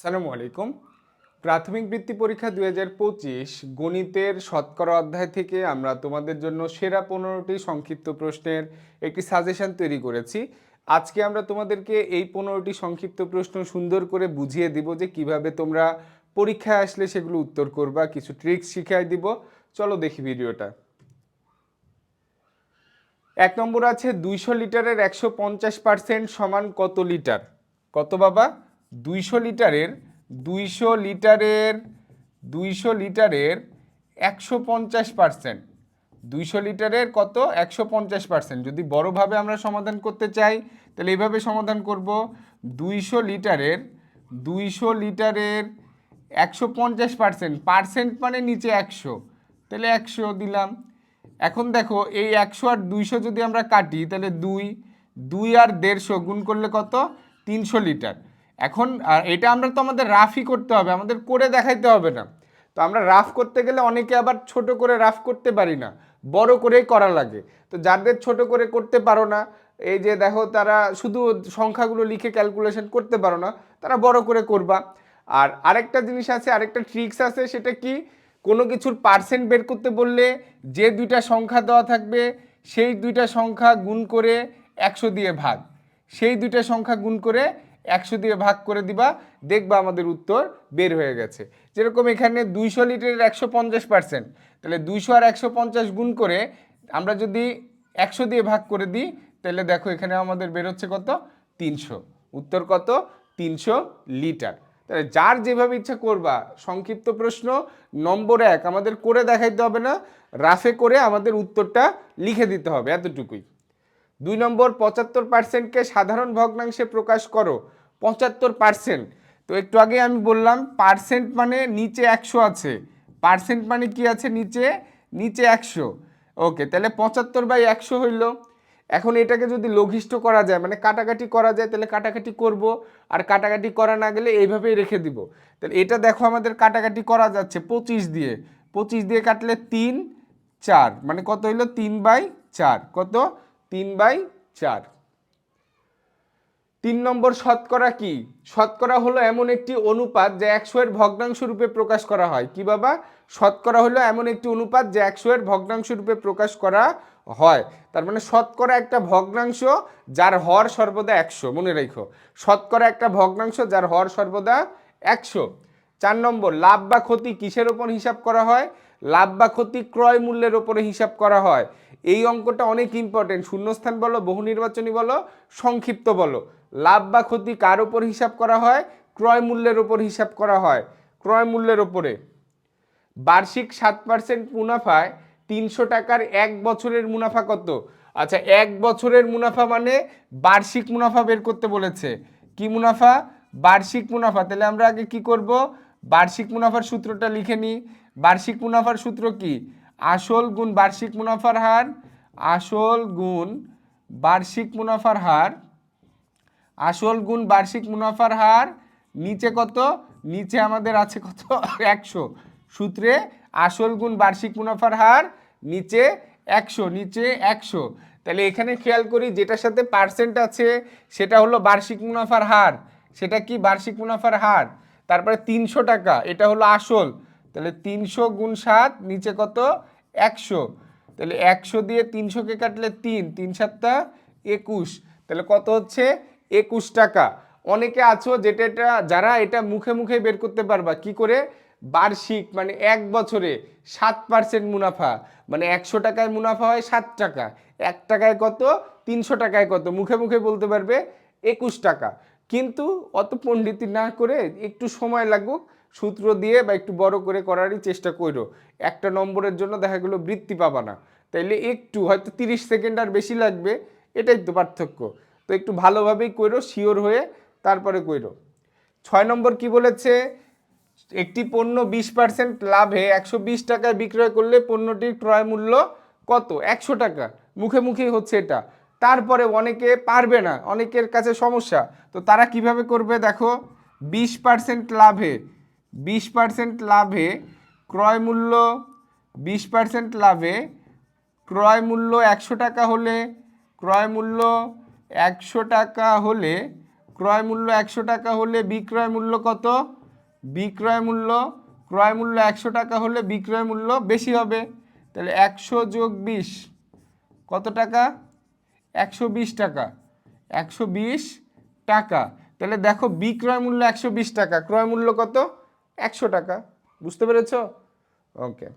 আসসালামু আলাইকুম। প্রাথমিক বৃত্তি পরীক্ষা ২০২৫ গণিতের শতকরা অধ্যায় থেকে আমরা তোমাদের জন্য সেরা ১৫টি সংক্ষিপ্ত প্রশ্নের একটি সাজেশন তৈরি করেছি। আজকে আমরা তোমাদেরকে এই ১৫টি সংক্ষিপ্ত প্রশ্ন সুন্দর করে বুঝিয়ে দিব যে কিভাবে তোমরা পরীক্ষায় আসলে সেগুলো উত্তর করবা, কিছু ট্রিক্স শিখিয়ে দিব। চলো দেখি ভিডিওটা। ১ নম্বর আছে ২০০ লিটারের ১৫০% সমান কত লিটার? কত বাবা? ২০০ লিটারের ২০০ লিটারের ২০০ লিটারের ১৫০%। ২০০ লিটারের কত? ১৫০%। যদি বড়ভাবে আমরা সমাধান করতে চাই তাহলে এইভাবে সমাধান করব। ২০০ লিটারের ১৫০%, পার্সেন্ট মানে নিচে ১০০, তাহলে ১০০ দিলাম। এখন দেখো এই ১০০ আর ২০০ যদি আমরা কাটি তাহলে ২ আর ১৫০ গুণ করলে কত? ৩০০ লিটার। এখন এটা আমরা তো আমাদের রাফই করতে হবে, আমাদের করে দেখাইতে হবে না। তো আমরা রাফ করতে গেলে অনেকে আবার ছোট করে রাফ করতে পারি না, বড় করেই করা লাগে। তো যাদের ছোট করে করতে পারো না, এই যে দেখো তারা শুধু সংখ্যাগুলো লিখে ক্যালকুলেশন করতে পারো না, তারা বড় করে করবা। আর আরেকটা জিনিস আছে, আরেকটা ট্রিক্স আছে, সেটা কি? কোনো কিছুর পার্সেন্ট বের করতে বললে যে দুইটা সংখ্যা দেওয়া থাকবে সেই দুইটা সংখ্যা গুণ করে ১০০ দিয়ে ভাগ, সেই দুইটা সংখ্যা গুণ করে ১০০ দিয়ে ভাগ করে দিবা, দেখবা আমাদের উত্তর বের হয়ে গেছে। যেরকম এখানে ২০০ লিটারের ১৫০%, তাহলে ২০০ আর ১৫০ গুণ করে আমরা যদি ১০০ দিয়ে ভাগ করে দিই তাহলে দেখো এখানে আমাদের বের হচ্ছে কত? ৩০০। উত্তর কত? ৩০০ লিটার। তাহলে যার যেভাবে ইচ্ছা করবা, সংক্ষিপ্ত প্রশ্ন নম্বর ১ আমাদের করে দেখাইতে হবে না, রাফে করে আমাদের উত্তরটা লিখে দিতে হবে, এতটুকুই। ২ নম্বর ৭৫%কে সাধারণ ভগ্নাংশে প্রকাশ করো। ৭৫%, তো একটু আগে আমি বললাম পার্সেন্ট মানে নিচে ১০০ আছে, পার্সেন্ট মানে কি আছে? নিচে ১০০। ওকে, তাহলে ৭৫/১০০ হইল। এখন এটাকে যদি লঘিষ্ঠ করা যায়, মানে কাটাকাটি করা যায়, তাহলে কাটাকাটি করব। আর কাটাকাটি করা না গেলে এইভাবেই রেখে দিব। তাহলে এটা দেখো আমাদের কাটাকাটি করা যাচ্ছে 25 দিয়ে, 25 দিয়ে কাটলে 3, 4, মানে কত হইল? 3/4। কত? 3/4। ৩ নম্বর শতকরা কি? শতকরা হলো এমন একটি অনুপাত যা ১০০ এর ভগ্নাংশ রূপে প্রকাশ করা হয়। কি বাবা? শতকরা হলো এমন একটি অনুপাত যা ১০০ এর ভগ্নাংশ রূপে প্রকাশ করা হয়। তার মানে শতকরা একটা ভগ্নাংশ যার হর সর্বদা ১০০, মনে রাখো। শতকরা একটা ভগ্নাংশ যার হর সর্বদা ১০০। ৪ নম্বর লাভ বা ক্ষতি কিসের ওপর হিসাব করা হয়? লাভ বা ক্ষতি ক্রয় মূল্যের ওপরে হিসাব করা হয়। এই অঙ্কটা অনেক ইম্পর্টেন্ট, শূন্যস্থান বলো, বহু নির্বাচনী বলো, সংক্ষিপ্ত বলো। লাভ বা ক্ষতি কার ওপর হিসাব করা হয়? ক্রয় মূল্যের ওপর হিসাব করা হয়, ক্রয় মূল্যের ওপরে। বার্ষিক 7% মুনাফায় ৩০০ টাকার ১ বছরের মুনাফা কত? আচ্ছা, ১ বছরের মুনাফা মানে বার্ষিক মুনাফা বের করতে বলেছে। কি মুনাফা? বার্ষিক মুনাফা। তাহলে আমরা আগে কি করব? বার্ষিক মুনাফার সূত্রটা লিখে নিই। বার্ষিক মুনাফার সূত্র কি? আসল গুণ বার্ষিক মুনাফার হার, আসল গুণ বার্ষিক মুনাফার হার, আসল গুণ বার্ষিক মুনাফার হার, নিচে কত? নিচে আমাদের আছে কত? ১০০। সূত্রে আসল গুণ বার্ষিক মুনাফার হার, নিচে ১০০, নিচে ১০০। তাহলে এখানে খেয়াল করি যেটার সাথে পার্সেন্ট আছে সেটা হলো বার্ষিক মুনাফার হার। সেটা কি? বার্ষিক মুনাফার হার। তারপরে ৩০০ টাকা, এটা হলো আসল। তাহলে ৩০০ গুণ ৭, নিচে কত? ১০০। তাহলে ১০০ দিয়ে ৩০০কে কাটলে ৩, ৩ 7 21। তাহলে কত হচ্ছে? 21 টাকা। অনেকে আছো যারা এটা মুখে মুখে বের করতে পারবা। কি করে? বার্ষিক মানে ১ বছরে 7% মুনাফা, মানে ১০০ টাকায় মুনাফা হয় 7 টাকা। ১ টাকায় কত? ৩০০ টাকায় কত? মুখে মুখে বলতে পারবে 21 টাকা। কিন্তু অত পণ্ডিতি না করে একটু সময় লাগুক, সূত্র দিয়ে বা একটু বড় করে করারই চেষ্টা করো। একটা নম্বরের জন্য দেখা গেলো বৃত্তি পাবা না, তাইলে একটু হয়তো 30 সেকেন্ড আর বেশি লাগবে, এটাই তো পার্থক্য। তো একটু ভালোভাবেই করো, শিওর হয়ে তারপরে করো। ৬ নম্বর কি বলেছে? একটি পণ্য 20% লাভে ১২০ টাকায় বিক্রয় করলে পণ্যটির ক্রয় মূল্য কত? ১০০ টাকা। মুখে মুখেই হচ্ছে এটা। তারপরে অনেকে পারবে না, অনেকের কাছে সমস্যা, তো তারা কিভাবে করবে দেখো। 20% লাভে, 20% লাভে ক্রয় মূল্য, 20% লাভে ক্রয় মূল্য ১০০ টাকা হলে, ক্রয় মূল্য ১০০ টাকা হলে ক্রয় মূল্য 100 টাকা হলে বিক্রয় মূল্য কত? বিক্রয় মূল্য, ক্রয় মূল্য 100 টাকা হলে বিক্রয় মূল্য বেশি হবে, তাহলে 100 যোগ 20 কত টাকা? 120 টাকা। 120 টাকা। তাহলে দেখো বিক্রয় মূল্য 120 টাকা, ক্রয় মূল্য কত? 100 টাকা। বুঝতে পেরেছো? ওকে।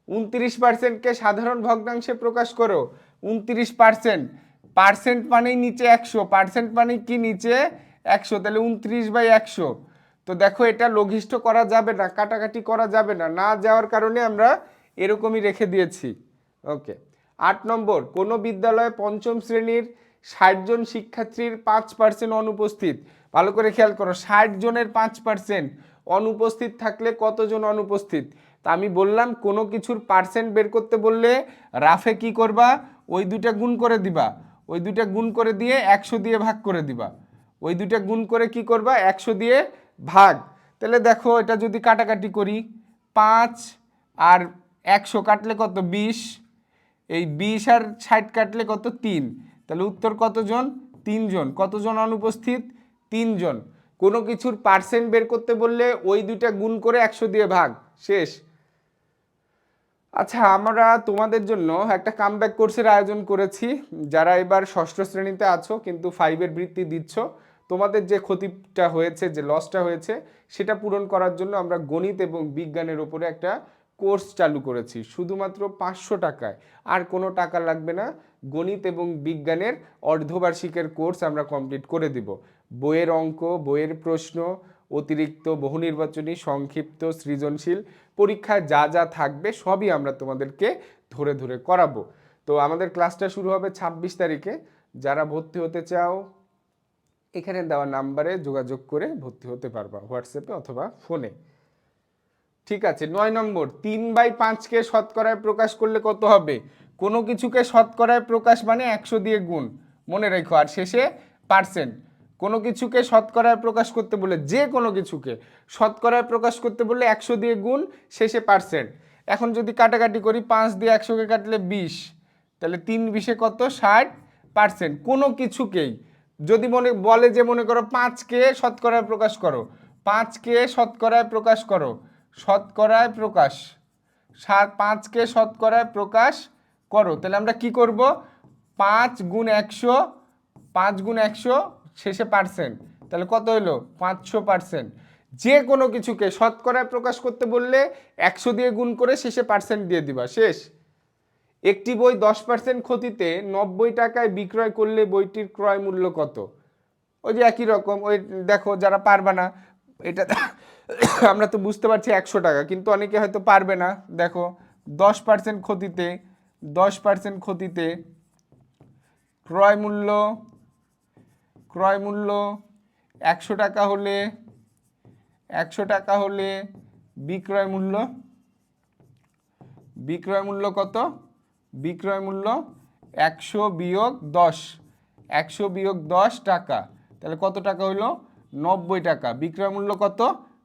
29%কে সাধারণ ভগ্নাংশে প্রকাশ করো। 29%, পার্সেন্ট মানেই নিচে 100, পার্সেন্ট মানে কি নিচে 100, তাহলে 29/100। তো দেখো এটা লঘিষ্ঠ করা যাবে না, কাটাকাটি করা যাবে না, না যাওয়ার কারণে আমরা এরকমই রেখে দিয়েছি। ওকে। 8 নম্বর, কোনো বিদ্যালয়ে পঞ্চম শ্রেণীর 60 জন শিক্ষার্থীর 5% অনুপস্থিত। ভালো করে খেয়াল করো, 60 জনের 5% অনুপস্থিত থাকলে কতজন অনুপস্থিত? তা আমি বললাম কোনো কিছুর পার্সেন্ট বের করতে বললে রাফে কি করবা? ওই দুইটা গুণ করে দিবা, ওই দুইটা গুণ করে দিয়ে 100 দিয়ে ভাগ করে দিবা, ওই দুইটা গুণ করে কি করবা? 100 দিয়ে ভাগ। তাহলে দেখো এটা যদি কাটাকাটি করি, 5 আর 100 কাটলে কত? 20, এই 20 আর 60 কাটলে কত? 3। তাহলে উত্তর কতজন? 3 জন। কতজন অনুপস্থিত? 3 জন। কোনো কিছুর পার্সেন্ট বের করতে বললে ওই দুইটা গুণ করে 100 দিয়ে ভাগ, শেষ। আচ্ছা, আমরা তোমাদের জন্য একটা কামব্যাক কোর্সের আয়োজন করেছি। যারা এবার ষষ্ঠ শ্রেণীতে আছো কিন্তু 5-এর বৃত্তি দিচ্ছ, তোমাদের যে ক্ষতিটা হয়েছে, যে লসটা হয়েছে, সেটা পূরণ করার জন্য আমরা গণিত এবং বিজ্ঞানের উপরে একটা কোর্স চালু করেছি শুধুমাত্র 500 টাকায়। আর কোনো টাকা লাগবে না। গণিত এবং বিজ্ঞানের অর্ধবার্ষিকের কোর্স আমরা কমপ্লিট করে দিব। বইয়ের অঙ্ক, বইয়ের প্রশ্ন, অতিরিক্ত বহুনির্বাচনী, সংক্ষিপ্ত, সৃজনশীল, পরীক্ষায় যা যা থাকবে সবই আমরা তোমাদেরকে ধরে ধরে করাবো। তো আমাদের ক্লাসটা শুরু হবে 26 তারিখে। যারা ভর্তি হতে চাও এখানে দেওয়া নাম্বারে যোগাযোগ করে ভর্তি হতে পারবা, হোয়াটসঅ্যাপে অথবা ফোনে। ঠিক আছে। 9 নম্বর, 3/5কে শতকরায় প্রকাশ করলে কত হবে? কোনো কিছুকে শতকরায় প্রকাশ মানে 100 দিয়ে গুণ, মনে রেখো, আর শেষে পার্সেন্ট। কোনো কিছুকে শতকরায় প্রকাশ করতে বলে, যে কোনো কিছুকে শতকরায় প্রকাশ করতে বললে 100 দিয়ে গুণ, শেষে পার্সেন্ট। এখন যদি কাটাকাটি করি, 5 দিয়ে 100কে কাটলে 20, তাহলে 3/20 কত? 60%। কোনো কিছুকেই যদি বলে যে মনে করো 5কে শতকরায় প্রকাশ করো, 5কে শতকরায় প্রকাশ করো, শতকরায় প্রকাশ, 5কে শতকরায় প্রকাশ করো, তাহলে আমরা কি করব? 5 গুণ 100, 5 গুণ 100, শেষে পার্সেন্ট, তাহলে কত হলো? 500%। যে কোনো কিছুকে শতকরায় প্রকাশ করতে বললে 100 দিয়ে গুণ করে শেষে পার্সেন্ট দিয়ে দিবা, শেষ। একটি বই 10% ক্ষতিতে 90 টাকায় বিক্রয় করলে বইটির ক্রয় মূল্য কত? ওই যে একই রকম, ওই দেখো যারা পারবে না, এটা আমরা তো বুঝতে পারছি 100 টাকা, কিন্তু অনেকে হয়তো পারবে না। দেখো 10% ক্ষতিতে, 10% ক্ষতিতে ক্রয় মূল্য 100 টাকা হলে, 100 টাকা হলে বিক্রয় মূল্য কত? বিক্রয় মূল্য 100 বিয়োগ 10, 100 বিয়োগ 10 টাকা, তাহলে কত টাকা হলো? 90 টাকা। বিক্রয় মূল্য কত?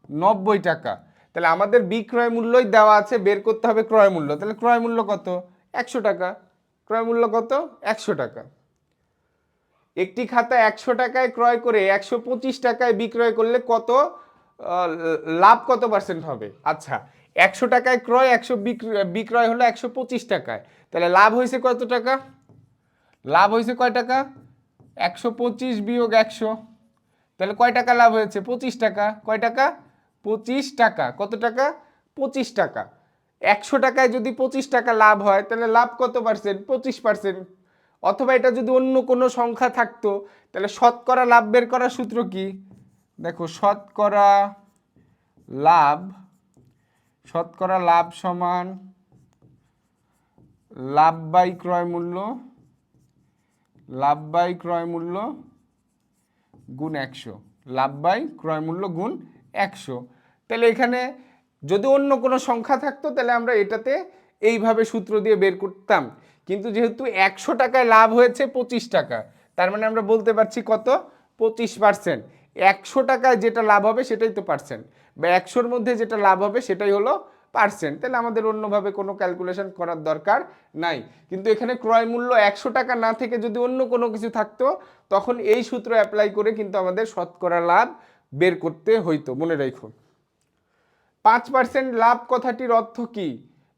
90 টাকা। তাহলে আমাদের বিক্রয় মূল্যই দেওয়া আছে, বের করতে হবে ক্রয় মূল্য। তাহলে ক্রয় মূল্য কত? 100 টাকা। ক্রয় মূল্য কত? 100 টাকা। একটি খাতা 100 টাকায় ক্রয় করে 125 টাকায় বিক্রয় করলে কত লাভ, কত পার্সেন্ট হবে? আচ্ছা, 100 টাকায় ক্রয়, 100 বিক্রয় হলো 125 টাকায়, তাহলে লাভ হয়েছে কত টাকা? লাভ হয়েছে কয় টাকা? 125 বিয়োগ 100, তাহলে কয় টাকা লাভ হয়েছে? 25 টাকা। কয় টাকা? 25 টাকা। কত টাকা? 25 টাকা। 100 টাকায় যদি 25 টাকা লাভ হয়, তাহলে লাভ কত পার্সেন্ট? 25%। অথবা এটা যদি অন্য কোনো সংখ্যা থাকতো, তাহলে শতকরা লাভ বের করার সূত্র কি? দেখো, শতকরা লাভ সমান লাভ বাই ক্রয় মূল্য, লাভ বাই ক্রয় মূল্য গুণ 100, লাভ বাই ক্রয় মূল্য গুণ 100। তাহলে এখানে যদি অন্য কোনো সংখ্যা থাকতো, তাহলে আমরা এটাতে এইভাবে সূত্র দিয়ে বের করতাম। কিন্তু যেহেতু 100 টাকায় লাভ হয়েছে 25 টাকা, তার মানে আমরা বলতে পারছি কত? 25%। 100 টাকায় যেটা লাভ হবে সেটাই তো পার্সেন্ট, বা 100-র মধ্যে যেটা লাভ হবে সেটাই হলো পার্সেন্ট, তাহলে আমাদের অন্যভাবে কোনো ক্যালকুলেশন করার দরকার নাই। কিন্তু এখানে ক্রয় মূল্য 100 টাকা না থেকে যদি অন্য কোনো কিছু থাকতো তখন এই সূত্র অ্যাপ্লাই করে কিন্তু আমাদের শতকরা লাভ বের করতে হইতো, মনে রাখো। 5% লাভ কথাটির অর্থ কি?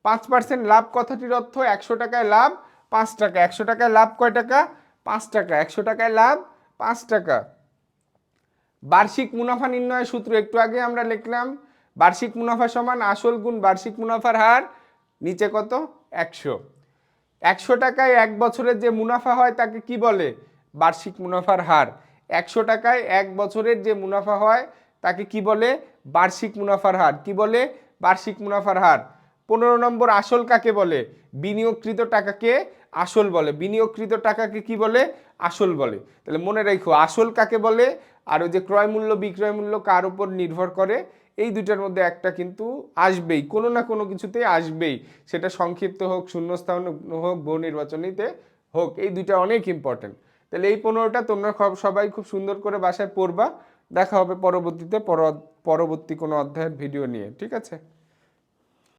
5% লাভ কথাটির অর্থ 100 টাকায় লাভ 5 টাকা। 100 টাকায় লাভ কয় টাকা? 5 টাকা। 100 টাকায় লাভ 5 টাকা। বার্ষিক মুনাফা নির্ণয়ের সূত্র একটু আগে আমরা লিখলাম, বার্ষিক মুনাফা সমান আসল গুণ বার্ষিক মুনাফার হার, নিচে কত? 100। 100 টাকায় এক বছরের যে মুনাফা হয় তাকে কি বলে? বার্ষিক মুনাফার হার। 100 টাকায় এক বছরের যে মুনাফা হয় তাকে কি বলে? বার্ষিক মুনাফার হার। কি বলে? বার্ষিক মুনাফার হার। 15 নম্বর, আসল কাকে বলে? বিনিয়োগকৃত টাকাকে আসল বলে। বিনিয়োগকৃত টাকাকে কি বলে? আসল বলে। তাহলে মনে রাখো আসল কাকে বলে আর ওই যে ক্রয় মূল্য বিক্রয় মূল্য কার উপর নির্ভর করে, এই দুইটার মধ্যে একটা কিন্তু আসবেই, কোনো না কোনো কিছুতে আসবেই, সেটা সংক্ষিপ্ত হোক, শূন্যস্থান হোক, বহু নির্বাচনীতে হোক, এই দুইটা অনেক ইম্পর্টেন্ট। তাহলে এই 15টা তোমরা সবাই খুব সুন্দর করে বাসায় পড়বা। দেখা হবে পরবর্তীতে পরবর্তী কোনো অধ্যায়ের ভিডিও নিয়ে, ঠিক আছে?